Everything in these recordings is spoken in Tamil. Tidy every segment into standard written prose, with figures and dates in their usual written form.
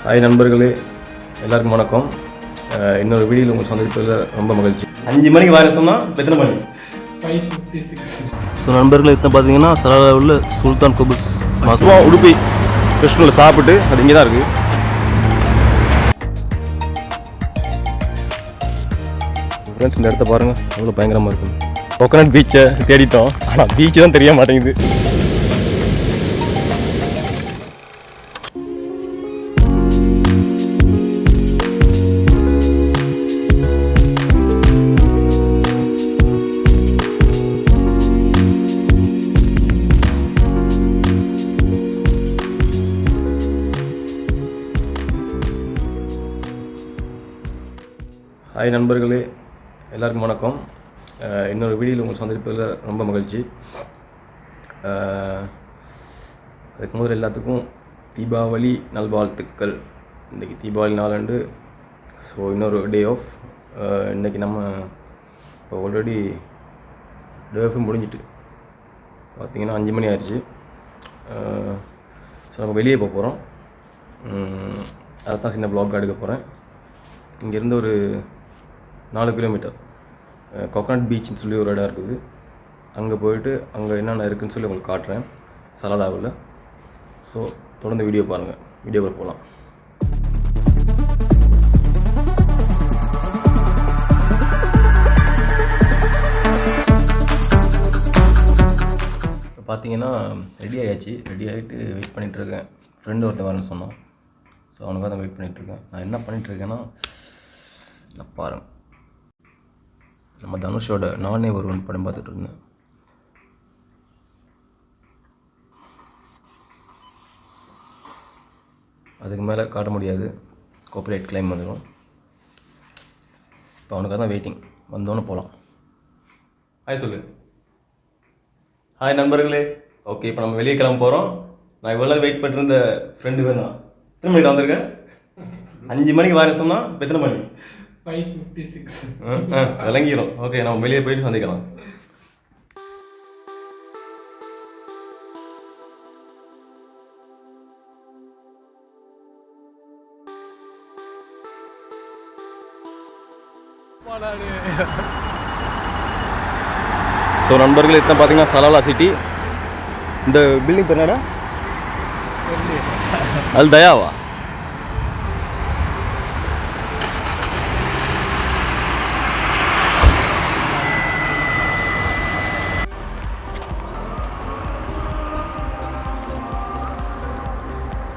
ஹாய் நண்பர்களே, எல்லாருக்கும் வணக்கம். இன்னொரு வீடியோவில் உங்கள் சந்திப்பதில் ரொம்ப மகிழ்ச்சி. 5 மணிக்கு வர சொன்னால் எத்தனை மணி? 5:56. ஸோ நண்பர்கள் இத்தனை பார்த்தீங்கன்னா சலாலாவில் உள்ள சுல்தான் குபுஸ் மாசமாக உடுப்பி ரெஸ்டாரண்ட்டில் சாப்பிட்டு அது இங்கே தான் இருக்குது. ஃப்ரெண்ட்ஸ், இந்த இடத்த பாருங்கள், எவ்வளோ பயங்கரமாக இருக்கும். கோகனட் பீச்சை தேடிட்டோம், ஆனால் பீச்சு தான் தெரிய மாட்டேங்குது. ஹாய் நண்பர்களே, எல்லாருக்கும் வணக்கம். இன்னொரு வீடியோவில் உங்கள் சந்திப்பதில் ரொம்ப மகிழ்ச்சி. அதுக்கு முதல்ல எல்லாத்துக்கும் தீபாவளி நல்வாழ்த்துக்கள். இன்றைக்கி தீபாவளி நாளண்டு. ஸோ இன்னொரு டே ஆஃப். இன்றைக்கி நம்ம இப்போ ஆல்ரெடி டே ஆஃப் முடிஞ்சிட்டு பார்த்திங்கன்னா 5 மணி ஆயிடுச்சு. ஸோ நம்ம வெளியே போக போகிறோம். அதை தான் சின்ன ப்ளாக் எடுக்க போகிறேன். இங்கேருந்து ஒரு 4 கிலோமீட்டர் கோகனட் பீச்னு சொல்லி ஒரு இடம் இருக்குது. அங்கே போயிட்டு அங்கே என்னென்ன இருக்குதுன்னு சொல்லி உங்களுக்கு காட்டுறேன் சலாலாவில். ஸோ தொடர்ந்து வீடியோ பாருங்கள். வீடியோவில் போகலாம். இப்போ பார்த்தீங்கன்னா ரெடி ஆகியாச்சு. ரெடி ஆகிட்டு வெயிட் பண்ணிகிட்ருக்கேன். ஃப்ரெண்டு ஒருத்தன் வரேன்னு சொன்னான். ஸோ அவனுக்காக தான் வெயிட் பண்ணிகிட்ருக்கேன். நான் என்ன பண்ணிகிட்ருக்கேன்னா, பாருங்கள், நம்ம தனுஷோட நானே ஒருவன் படம் பார்த்துட்டு இருந்தேன். அதுக்கு மேலே காட்ட முடியாது, காப்பிரைட் கிளைம் வந்துடும். இப்போ அவனுக்காக தான் வெயிட்டிங். வந்தோன்னே போகலாம். ஹாய் சொல்லு. ஹாய் நண்பர்களே. ஓகே, இப்போ நம்ம வெளியே கிளம்ப போகிறோம். நான் இவ்வளோ நேரம் வெயிட் பண்ணிருந்த ஃப்ரெண்டு வேணும். எத்தனை மணிக்கு வந்திருக்கேன்? 5 மணிக்கு வர சொன்னால் இப்போ எத்தனை மணி? 5:56. விளங்கிடும். ஓகே, நம்ம வெளியே போயிட்டு சந்திக்கலாம். ஸோ நண்பர்கள், இத்தனை பார்த்தீங்கன்னா சலாலா சிட்டி. இந்த பில்டிங் பேர் என்னடா? அல் தயாவா?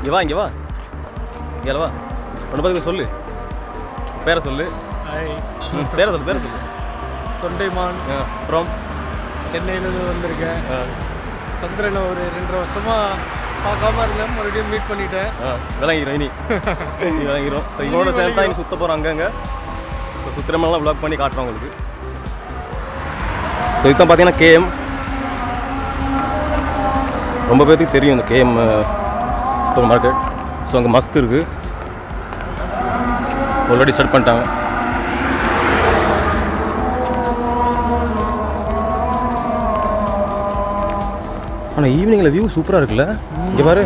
இங்கே வா, இங்கே வா, இங்கே வா. உன்னை பற்றி சொல்லு, பேரை சொல்லு. பேரை சொல்லு, பேரை சொல்லு. தொண்டைமான். அப்புறம் சென்னையிலேருந்து வந்திருக்கேன். சந்திரனை ஒரு 2.5 வருஷமாக பார்க்காம இருந்தேன். மறுபடியும் மீட் பண்ணிட்டேன். விளங்கிடும். இனி விளங்கிடும். ஸோ இவனோட சேர்ந்து தான் இனி சுற்ற போகிறோம் அங்கங்கே. ஸோ சுத்திரமெல்லாம் விளாக் பண்ணி காட்டுறோம் உங்களுக்கு. ஸோ இதுதான் பார்த்தீங்கன்னா கேஎம். ரொம்ப பேருக்கு தெரியும் இந்த கேஎம் சூப்பர் மார்க்கெட். ஸோ அங்கே மஸ்க் இருக்குது. ஆல்ரெடி ஸ்டார்ட் பண்ணிட்டாங்க. ஆனால் ஈவினிங்கில் வியூ சூப்பராக இருக்குல்ல. இங்கே பாரு.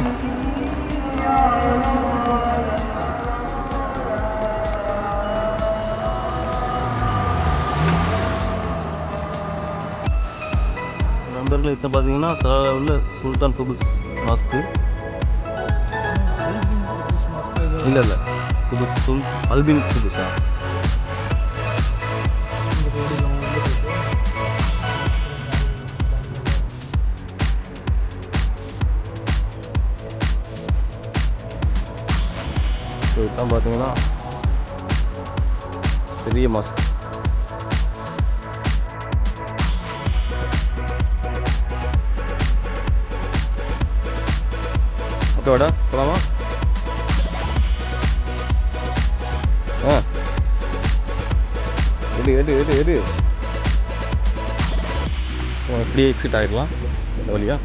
நண்பர்கள், இத்தனை பார்த்தீங்கன்னா சலாலாவில் உள்ள சுல்தான் குபுஸ் மாஸ்க்கு. இல்லை இல்லை, குபுஸ் அல்பின் குபுஸா? ஸோ இதுதான் பார்த்தீங்கன்னா பெரிய மாஸ்க். ஓகேவாடா, போகலாமா? எடு இப்படியே எக்ஸிட் ஆகிடலாம் இந்த வழியா.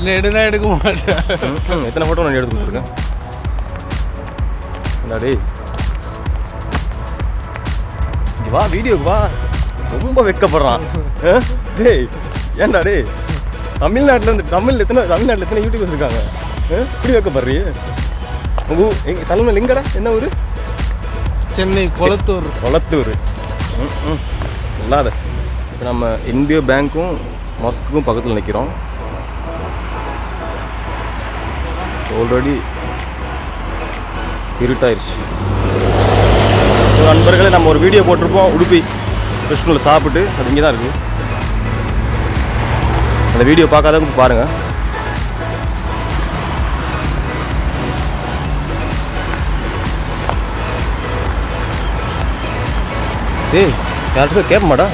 என்ன எடுனா எடுக்க மாட்டேன். எத்தனை ஃபோட்டோ நான் எடுத்து கொடுத்துருக்கேன். என்னடா இங்கே வா, வீடியோக்கு வா. ரொம்ப வெக்கப்படுறான். டேய் ஏன்டா டே, தமிழ்நாட்டில் எத்தனை யூடியூபர்ஸ் இருக்காங்க, இப்படி வைக்கப்படுறீ? எங்கள் தலைமையில் எங்கடா, என்ன ஊர்? சென்னை கொளத்தூர். இல்லாத இப்போ நம்ம NBO பேங்க்கும் மாஸ்க்குக்கும் பக்கத்தில் நிற்கிறோம். ஆல்ரெடி இருட்டாயிருச்சு. நண்பர்களே, நம்ம ஒரு வீடியோ போட்டிருப்போம் உடுப்பி கிருஷ்ணூரில் சாப்பிட்டு, அது இங்கே தான் இருக்குது. அந்த வீடியோ பார்க்காதவங்க பாருங்கள். டேய் யார்கிட்ட கேட்ப மாடா,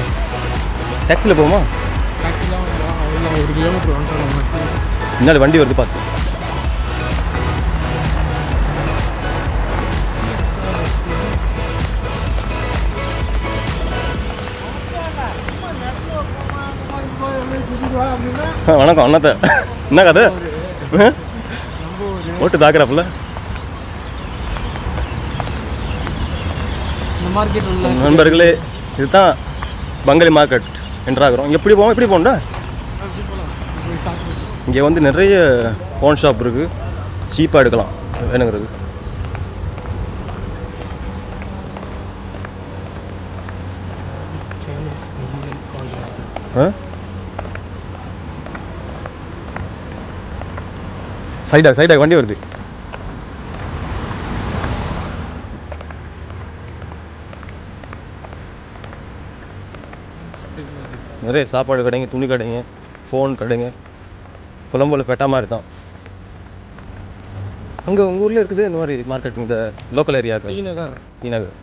டாக்ஸியில் போமா? டாக்ஸிலாம் 1 கிலோமீட்டர் வந்துட்டோம். முன்னாடி வண்டி வருது பார்த்து. வணக்கம் அண்ணாத்த, என்ன கதை? ஓட்டு தாக்குறாப்புல. மார்க்கெட் உள்ள நண்பர்களே, இதுதான் பங்களி மார்க்கெட் என்றாகிறோம். எப்படி போகணும்டா? இங்கே வந்து நிறைய ஃபோன் ஷாப் இருக்குது, சீப்பாக எடுக்கலாம் வேணுங்கிறது. சைடாக வண்டி வருது. நிறைய சாப்பாடு கடைங்க, துணி கடைங்க, ஃபோன் கடைங்க, குழம்புல பெட்டா மாதிரி தான். அங்கே உங்கள் ஊரில் இருக்குது இந்த மாதிரி மார்க்கெட், இந்த லோக்கல் ஏரியாவுக்கு? டி நகர்.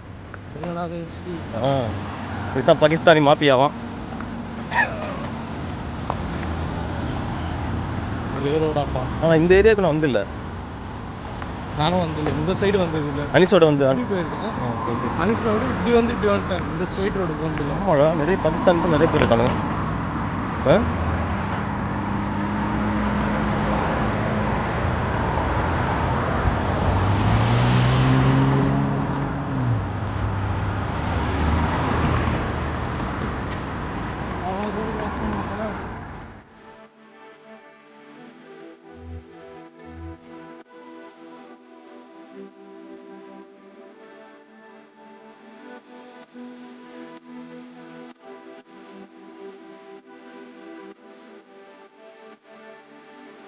இதுதான் பாகிஸ்தானி மாஃபியாவாம். ஆனால் இந்த ஏரியாவுக்கு நான் வந்தில்லை. நானும் வந்ததில்லை, இந்த சைடு வந்ததில்லை. அனிஸோட வந்து போயிருக்கேன். அனிஸோட இப்படி வந்துட்டேன். இந்த ஸ்ட்ரைட் ரோடுக்கு வந்துடலாம். ஆமாடா, நிறைய பாகிஸ்தான் நிறைய பேர் இருக்கானுங்க.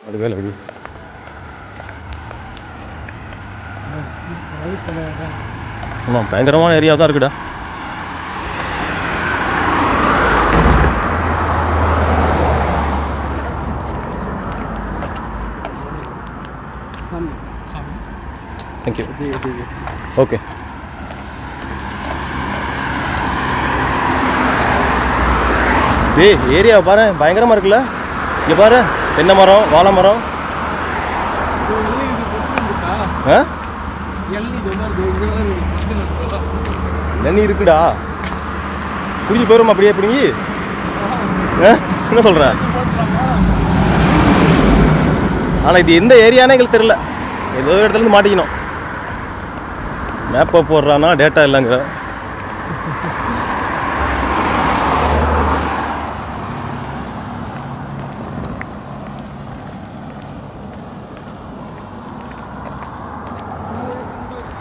அது வேலை இது. ஆமாம், பயங்கரமான ஏரியா தான் இருக்குடா. தேங்க்யூ. ஓகே. ஏரியாவை பாரு, பயங்கரமாக இருக்குல்ல. இங்கே பாரு, தென்னை மரம், வாழை மரம். இளநீ இருக்குடா, குடிச்சு போயிடும் அப்படியே பிடிங்கி. என்ன சொல்கிற? ஆனால் இது எந்த ஏரியானே எங்களுக்கு தெரில. ஏதோ ஒரு இடத்துலேருந்து மாட்டிக்கணும். மேப்பை போடுறான்னா டேட்டா இல்லைங்கிற.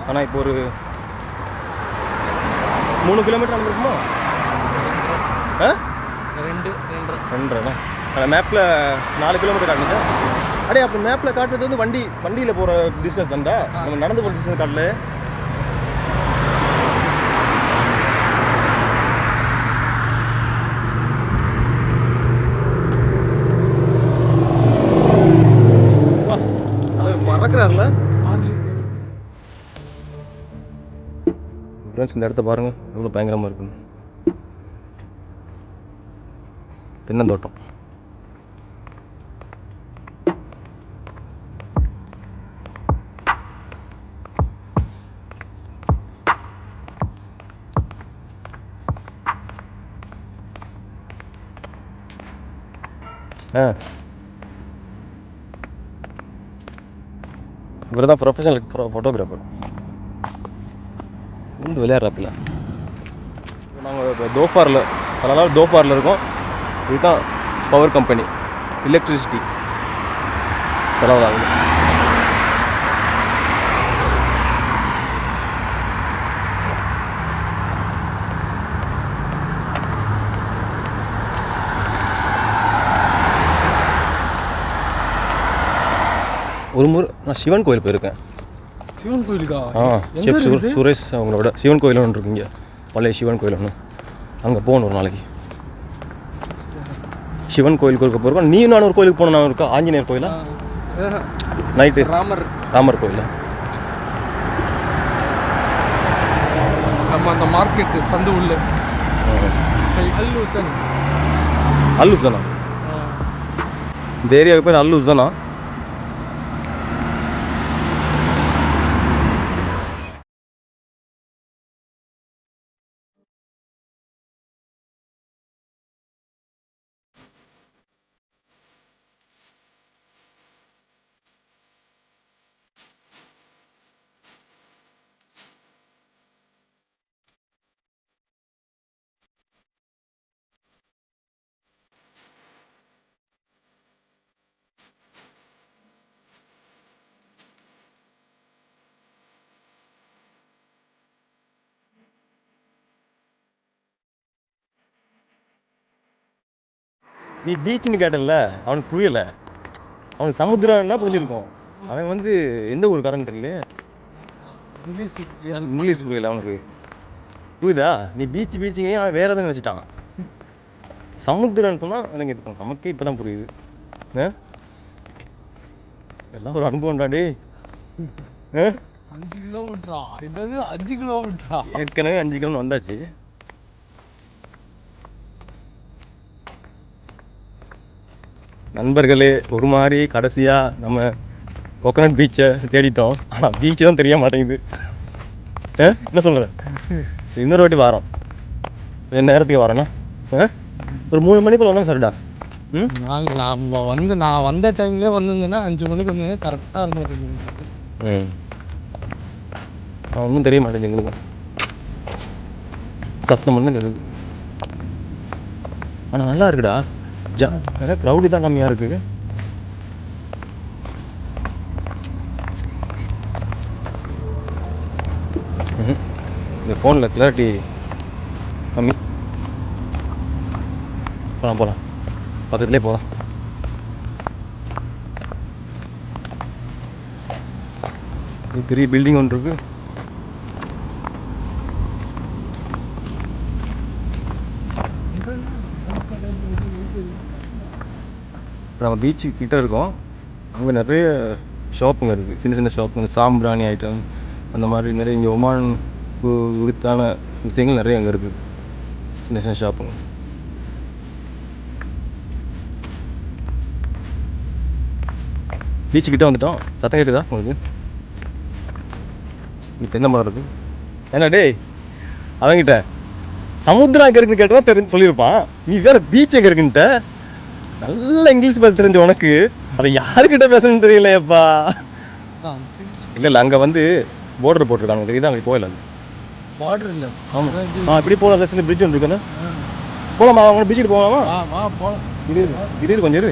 ஆனால் இப்போ ஒரு 3 கிலோமீட்டர் நடந்துருக்குமா? 2.5. ஆனால் மேப்பில் 4 கிலோமீட்டர் காட்டுச்சா? அடே, அப்போ மேப்பில் காட்டுறது வந்து வண்டியில் போகிற டிஸ்டன்ஸ் தான்டா, நம்ம நடந்து போகிற டிஸ்டன்ஸ் காட்டல. மறக்கிறாருல ஃப்ரெண்ட்ஸ். இந்த இடத்த பாருங்கள், எவ்வளோ பயங்கரமாக இருக்குன்னு. தென்னந்தோட்டம். இவர் தான் ப்ரொஃபஷனல் ஃபோட்டோகிராஃபர். வந்து விளையாடுறாப்புல. நாங்கள் இப்போ தோஃபாரில் சில நாள் தோஃபாரில் இருக்கோம். இதுதான் பவர் கம்பெனி, எலக்ட்ரிசிட்டி செலவாகுது. ஒரு முறை நான் சிவன் கோயில் போயிருக்கேன். சிவன் கோயிலுக்கா? செஃப் சுரேஷ் அவங்களோட சிவன் கோயில் ஒன்று இருக்கு இங்கே, பழைய சிவன் கோயில் ஒன்று. அங்கே போகணும் ஒரு நாளைக்கு. சிவன் கோயிலுக்கு இருக்க போயிருக்கோம். நீ நான் ஒரு கோயிலுக்கு போகணும். நான் இருக்கா ஆஞ்சநேயர் கோயிலா நைட்டு ராமர் கோயிலா? நம்ம அந்த மார்க்கெட்டு சந்து உள்ள அல்லுசனா இந்த ஏரியாவுக்கு பேர் அல்லுசனா. நீ பீச்சுன்னு கேட்டல, அவனுக்கு புரியல. அவனுக்கு சமுத்திரம்னா புரிஞ்சிருக்கும். அவன் வந்து எந்த ஊர் காரன்னு தெரியல, இங்கிலீஷ் புரியல அவனுக்கு. புரியுதா? நீ பீச்சுங்க அவன் வேற எதுவும் நினச்சிட்டான். சமுத்திரம்னு சொன்னால் எனக்கு இருக்கும். நமக்கே இப்போ தான் புரியுது. எல்லாம் ஒரு அனுபவம்டாடி. 5 கிலோமீட்டரா? என்னது 5 கிலோமீட்டரா? ஏற்கனவே 5 கிலோமீட்டர் வந்தாச்சு. நண்பர்களே, ஒரு மாதிரி கடைசியாக நம்ம கோகனட் பீச்சை தேடிட்டோம். ஆனால் பீச்சு தான் தெரிய மாட்டேங்குது. என்ன சொல்கிறேன்? இன்னொரு வாட்டி வரோம். என்ன நேரத்துக்கு வரோன்னா ஒரு 3 மணி போல் வந்தோம் சரிடா. நான் வந்த டைம்லேயே வந்திருந்தேன்னா 5 மணிக்கு வந்து கரெக்டாக இருந்துருக்கு. ஒன்றும் தெரிய மாட்டேங்குது எங்களுக்கு. சத்தம் வந்து இருக்குது. ஆனால் நல்லா இருக்குடா. க்ரௌடு தான் கம்மியாக இருக்குது. இந்த ஃபோனில் கிளாரிட்டி கம்மி. போகலாம் பக்கத்துலேயே போகலாம். பெரிய பில்டிங் ஒன்று இருக்குது. இப்போ நம்ம பீச்சு கிட்டே இருக்கோம். அங்கே நிறைய ஷாப்புங்க இருக்குது, சின்ன சின்ன ஷாப்புங்க, சாம்பிராணி ஐட்டம் அந்த மாதிரி நிறைய. இங்கே ஒமான் உரித்தான விஷயங்கள் நிறைய அங்கே இருக்குது, சின்ன சின்ன ஷாப்புங்க. பீச்சுக்கிட்ட வந்துட்டோம். சத்தம் கேட்குதா உங்களுக்கு? இங்கே தென்னை மரம் இருக்குது. ஏன்னா டே அவங்கிட்ட சமுத்திரம் எங்கே இருக்குன்னு கேட்டதான் தெரிஞ்சு சொல்லியிருப்பான். நீ வேறு பீச் எங்கே இருக்குன்ட்ட. நல்ல இங்கிலீஷ் பேச தெரிஞ்ச உனக்கு அதை யாருக்கிட்ட பேசணும்னு தெரியலையப்பா. இல்லை அங்கே வந்து போர்டர் போட்டிருக்காங்க தெரியுதா? அங்கே போகல. அது பார்டர் இல்லை. ஆமாம் இப்படி போகலாம். இந்த பிரிட்ஜ் ஒன்று இருக்குண்ணா. போகலாமா? அவங்க பீச்சுக்கு போகலாமா? போகலாம். இது கொஞ்சம் இரு.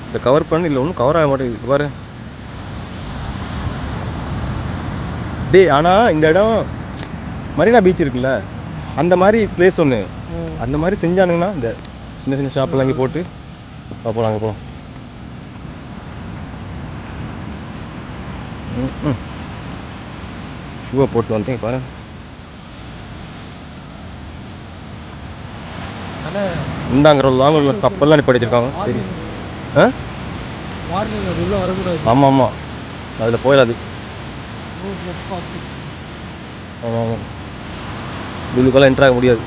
இந்த கவர் பண்ணி இல்லை ஒன்றும் கவர் ஆக மாட்டேங்குது பாரு. டே ஆனால் இந்த இடம் மரீனா பீச் இருக்குல்ல, அந்த மாதிரி பிளேஸ் ஒன்று அந்த மாதிரி செஞ்சானுங்கன்னா இந்த சின்ன சின்ன ஷாப்பெல்லாம் இங்கே போட்டு போகலாம். அங்கே போகலாம். ஷூவை போட்டு வந்தேன் பாரு. இந்தாங்கிற லாங் கப்பல்லாம் நிப்பாட்டி வச்சிருக்காங்க. சரி ஆமாம் ஆமாம், அதில் போயிடாது. ஆமாம் ஆமாம், இதுக்கெல்லாம் என்ட்ரு ஆக முடியாது.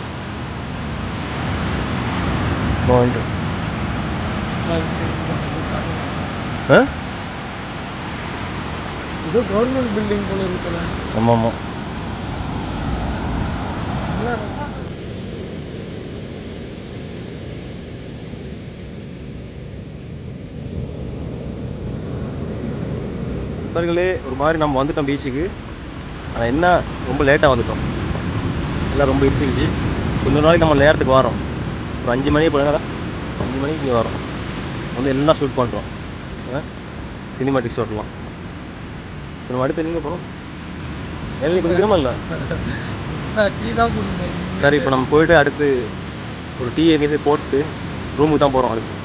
இது கவர்மெண்ட் பில்டிங் போல இருக்குல்ல. ஆமாம் ஆமாம். நண்பர்களே, ஒரு மாதிரி நம்ம வந்துட்டோம் பீச்சுக்கு. ஆனால் என்ன, ரொம்ப லேட்டாக வந்துட்டோம். எல்லாம் ரொம்ப இருந்துச்சு. இன்னொரு நாளைக்கு நம்ம நேரத்துக்கு வரோம். ஒரு 5 மணிக்கு போனாலும் 5 மணிக்கு இங்கே வரோம். வந்து எல்லாம் ஷூட் பண்ணுறோம். சினிமாட்டிக் ஷாட்லாம். இப்போ நம்ம அடுத்து எங்கே போகிறோம்? எழுதி குடிக்கிறோமா இல்லை? டீ தான் குடிக்கணும். சரி, இப்போ நம்ம போயிட்டு அடுத்து ஒரு டீ எங்கேயும் போட்டு ரூமுக்கு தான் போகிறோம் அடுத்து.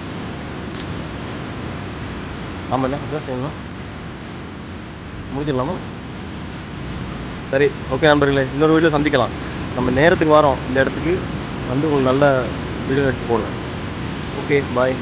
ஆமாம், அதான் செய்யணும். முடிச்சிடலாமா? சரி, ஓகே நண்பர்களே, இன்னொரு வீடியோ சந்திக்கலாம். நம்ம நேரத்துக்கு வரோம் இந்த இடத்துக்கு வந்து உங்களுக்கு நல்ல வீடியோ எடுத்து போடுவேன். ஓகே, பாய்.